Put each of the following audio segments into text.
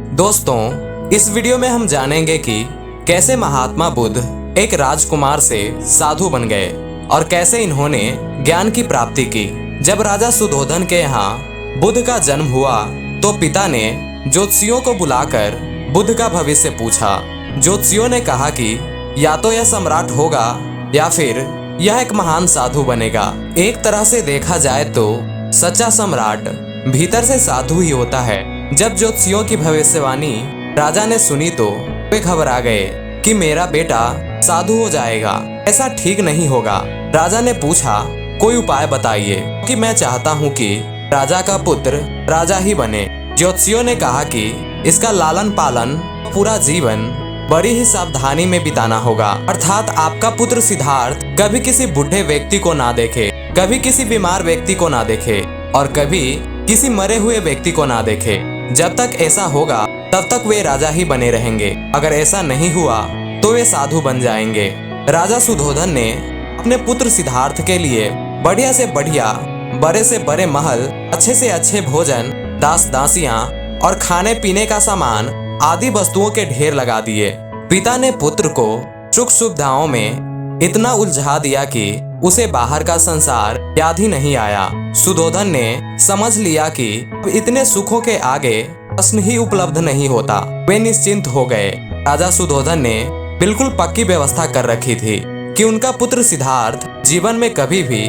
दोस्तों, इस वीडियो में हम जानेंगे कि कैसे महात्मा बुद्ध एक राजकुमार से साधु बन गए और कैसे इन्होंने ज्ञान की प्राप्ति की। जब राजा सुधोधन के यहाँ बुद्ध का जन्म हुआ तो पिता ने ज्योतिषियों को बुलाकर बुद्ध का भविष्य पूछा। ज्योतिषियों ने कहा कि या तो यह सम्राट होगा या फिर यह एक महान साधु बनेगा। एक तरह से देखा जाए तो सच्चा सम्राट भीतर से साधु ही होता है। जब ज्योतिषियों की भविष्यवाणी राजा ने सुनी तो वे घबरा गए कि मेरा बेटा साधु हो जाएगा, ऐसा ठीक नहीं होगा। राजा ने पूछा, कोई उपाय बताइए कि मैं चाहता हूँ कि राजा का पुत्र राजा ही बने। ज्योतिषियों ने कहा कि इसका लालन पालन पूरा जीवन बड़ी ही सावधानी में बिताना होगा, अर्थात आपका पुत्र सिद्धार्थ कभी किसी बूढ़े व्यक्ति को ना देखे, कभी किसी बीमार व्यक्ति को ना देखे और कभी किसी मरे हुए व्यक्ति को ना देखे। जब तक ऐसा होगा तब तक वे राजा ही बने रहेंगे। अगर ऐसा नहीं हुआ तो वे साधु बन जाएंगे। राजा सुधोधन ने अपने पुत्र सिद्धार्थ के लिए बढ़िया से बढ़िया, बड़े से बड़े महल, अच्छे से अच्छे भोजन, दास दासियां और खाने पीने का सामान आदि वस्तुओं के ढेर लगा दिए। पिता ने पुत्र को सुख सुविधाओं में इतना उलझा दिया कि उसे बाहर का संसार याद ही नहीं आया। सुधोधन ने समझ लिया कि इतने सुखों के आगे प्रश्न ही उपलब्ध नहीं होता। वे निश्चिंत हो गए। राजा सुधोधन ने बिल्कुल पक्की व्यवस्था कर रखी थी कि उनका पुत्र सिद्धार्थ जीवन में कभी भी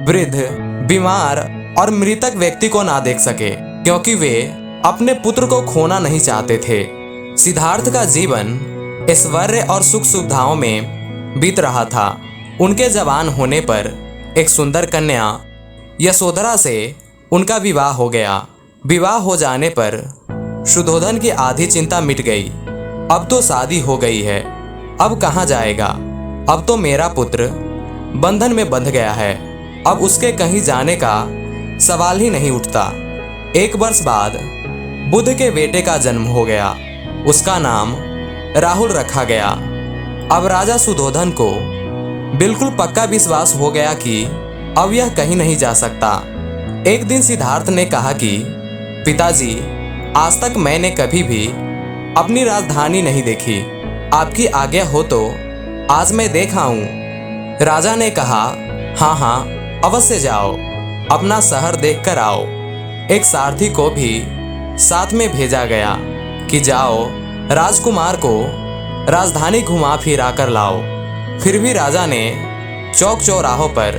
वृद्ध, बीमार और मृतक व्यक्ति को ना देख सके, क्योंकि वे अपने पुत्र को खोना नहीं चाहते थे। सिद्धार्थ का जीवन ऐश्वर्य और सुख सुविधाओं में बीत रहा था। उनके जवान होने पर एक सुंदर कन्या यशोधरा से उनका विवाह हो गया। विवाह हो जाने पर सुधोधन की आधी चिंता मिट गई। अब तो शादी हो गई है, अब कहाँ जाएगा? अब तो मेरा पुत्र बंधन में बंध गया है, अब उसके कहीं जाने का सवाल ही नहीं उठता। 1 वर्ष बाद बुद्ध के बेटे का जन्म हो गया। उसका नाम राहुल रखा गया। अब राजा सुधोधन को बिल्कुल पक्का विश्वास हो गया कि अब यह कहीं नहीं जा सकता। एक दिन सिद्धार्थ ने कहा कि पिताजी, आज तक मैंने कभी भी अपनी राजधानी नहीं देखी, आपकी आज्ञा हो तो आज मैं देख आऊं। राजा ने कहा, हाँ हाँ अवश्य जाओ, अपना शहर देख कर आओ। एक सारथी को भी साथ में भेजा गया कि जाओ राजकुमार को राजधानी घुमा फिरा कर लाओ। फिर भी राजा ने चौक चौराहों पर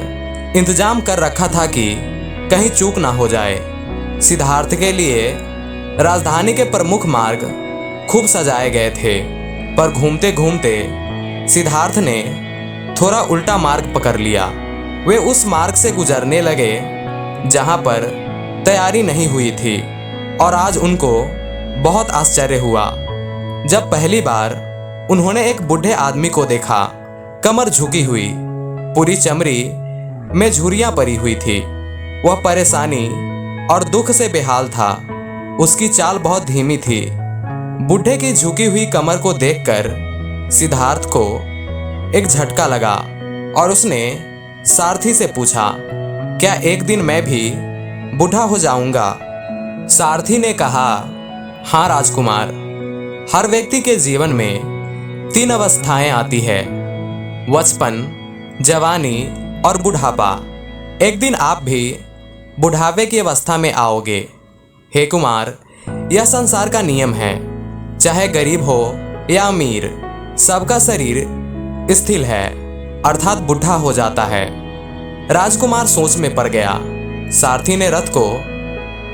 इंतजाम कर रखा था कि कहीं चूक ना हो जाए। सिद्धार्थ के लिए राजधानी के प्रमुख मार्ग खूब सजाए गए थे, पर घूमते घूमते सिद्धार्थ ने थोड़ा उल्टा मार्ग पकड़ लिया। वे उस मार्ग से गुजरने लगे जहां पर तैयारी नहीं हुई थी और आज उनको बहुत आश्चर्य हुआ जब पहली बार उन्होंने एक बूढ़े आदमी को देखा। कमर झुकी हुई, पूरी चमड़ी में झुर्रियां पड़ी हुई थी। वह परेशानी और दुख से बेहाल था। उसकी चाल बहुत धीमी थी। बूढ़े की झुकी हुई कमर को देखकर सिद्धार्थ को एक झटका लगा और उसने सारथी से पूछा, क्या एक दिन मैं भी बूढ़ा हो जाऊंगा? सारथी ने कहा, हाँ राजकुमार, हर व्यक्ति के जीवन में 3 अवस्थाएं आती है, बचपन, जवानी और बुढ़ापा। एक दिन आप भी बुढ़ापे की अवस्था में आओगे। हे कुमार, यह संसार का नियम है, चाहे गरीब हो या अमीर, सबका शरीर स्थिर है, अर्थात बुढ़ा हो जाता है। राजकुमार सोच में पड़ गया। सारथी ने रथ को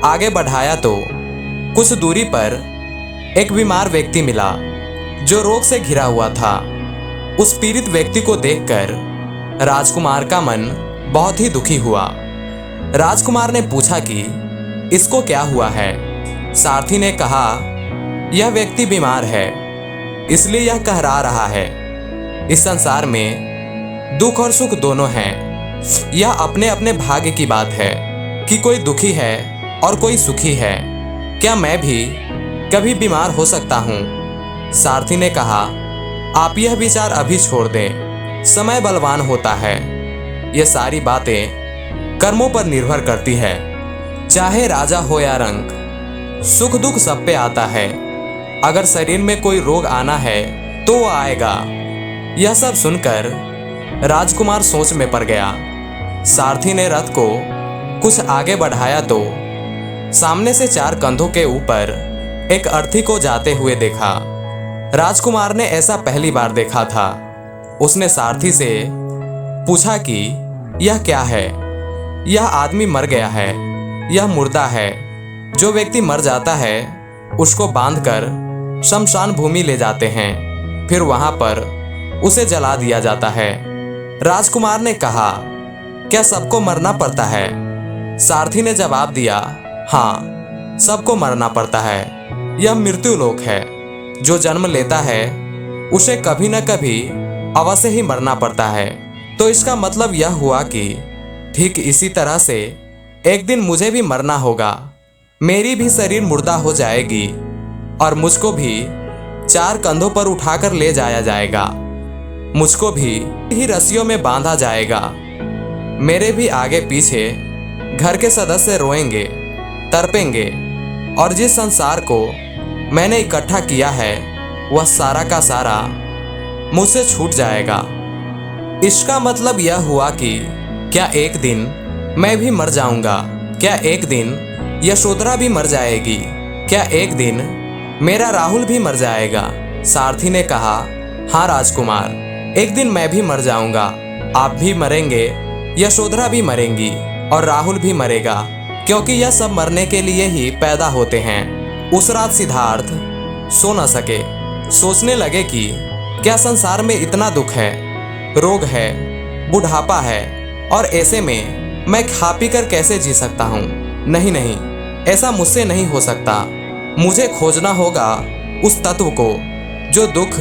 आगे बढ़ाया तो कुछ दूरी पर एक बीमार व्यक्ति मिला जो रोग से घिरा हुआ था। उस पीड़ित व्यक्ति को देखकर राजकुमार का मन बहुत ही दुखी हुआ। राजकुमार ने पूछा कि इसको क्या हुआ है? सारथी ने कहा, यह व्यक्ति बीमार है, इसलिए यह कहरा रहा है। इस संसार में दुख और सुख दोनों हैं। यह अपने अपने भाग्य की बात है कि कोई दुखी है और कोई सुखी है। क्या मैं भी कभी बीमार हो सकता हूँ? सारथी ने कहा, आप यह विचार अभी छोड़ दें, समय बलवान होता है। ये सारी बातें कर्मों पर निर्भर करती है। चाहे राजा हो या रंक, सुख दुख सब पे आता है। अगर शरीर में कोई रोग आना है तो वो आएगा। यह सब सुनकर राजकुमार सोच में पड़ गया। सारथी ने रथ को कुछ आगे बढ़ाया तो सामने से 4 कंधों के ऊपर एक अर्थी को जाते हुए देखा। राजकुमार ने ऐसा पहली बार देखा था। उसने सारथी से पूछा कि यह क्या है? यह आदमी मर गया है, यह मुर्दा है। जो व्यक्ति मर जाता है उसको बांधकर शमशान भूमि ले जाते हैं, फिर वहां पर उसे जला दिया जाता है। राजकुमार ने कहा, क्या सबको मरना पड़ता है? सारथी ने जवाब दिया, हाँ, सबको मरना पड़ता है। यह मृत्यु लोक है। जो जन्म लेता है उसे कभी न कभी अवश्य ही मरना पड़ता है। तो इसका मतलब यह हुआ कि ठीक इसी तरह से एक दिन मुझे भी मरना होगा। मेरी भी शरीर मुर्दा हो जाएगी और मुझको भी 4 कंधों पर उठाकर ले जाया जाएगा। मुझको भी ही रस्सियों में बांधा जाएगा। मेरे भी आगे पीछे घर के सदस्य रोएंगे, तड़पेंगे और जिस संसार को मैंने इकट्ठा किया है वह सारा का सारा मुझसे छूट जाएगा। इसका मतलब यह हुआ कि क्या एक दिन मैं भी मर जाऊंगा? क्या एक दिन यशोधरा भी मर जाएगी? क्या एक दिन मेरा राहुल भी मर जाएगा? सारथी ने कहा, हाँ राजकुमार, एक दिन मैं भी मर जाऊंगा। आप भी मरेंगे, यशोधरा भी मरेंगी और राहुल भी मरेगा, क्योंकि यह सब मरने के लिए ही पैदा होते हैं। उस रात सिद्धार्थ सो न सके। सोचने लगे कि क्या संसार में इतना दुख है, रोग है, बुढ़ापा है और ऐसे में मैं खा पी कर कैसे जी सकता हूँ? नहीं नहीं, ऐसा मुझसे नहीं हो सकता। मुझे खोजना होगा उस तत्व को जो दुख,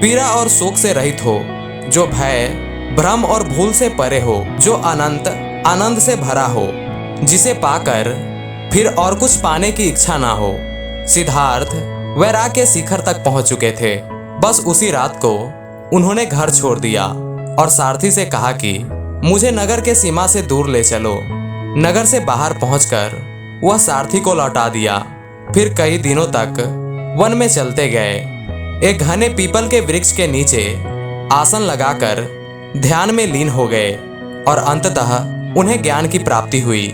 पीड़ा और शोक से रहित हो, जो भय, भ्रम और भूल से परे हो, जो अनंत आनंद से भरा हो, जिसे पाकर फिर और कुछ पाने की इच्छा ना हो। सिद्धार्थ वैराग्य के शिखर तक पहुंच चुके थे। बस उसी रात को उन्होंने घर छोड़ दिया और सारथी से कहा कि मुझे नगर के सीमा से दूर ले चलो। नगर से बाहर पहुंचकर वह सारथी को लौटा दिया। फिर कई दिनों तक वन में चलते गए। एक घने पीपल के वृक्ष के नीचे आसन लगाकर ध्यान में लीन हो गए और अंततः उन्हें ज्ञान की प्राप्ति हुई।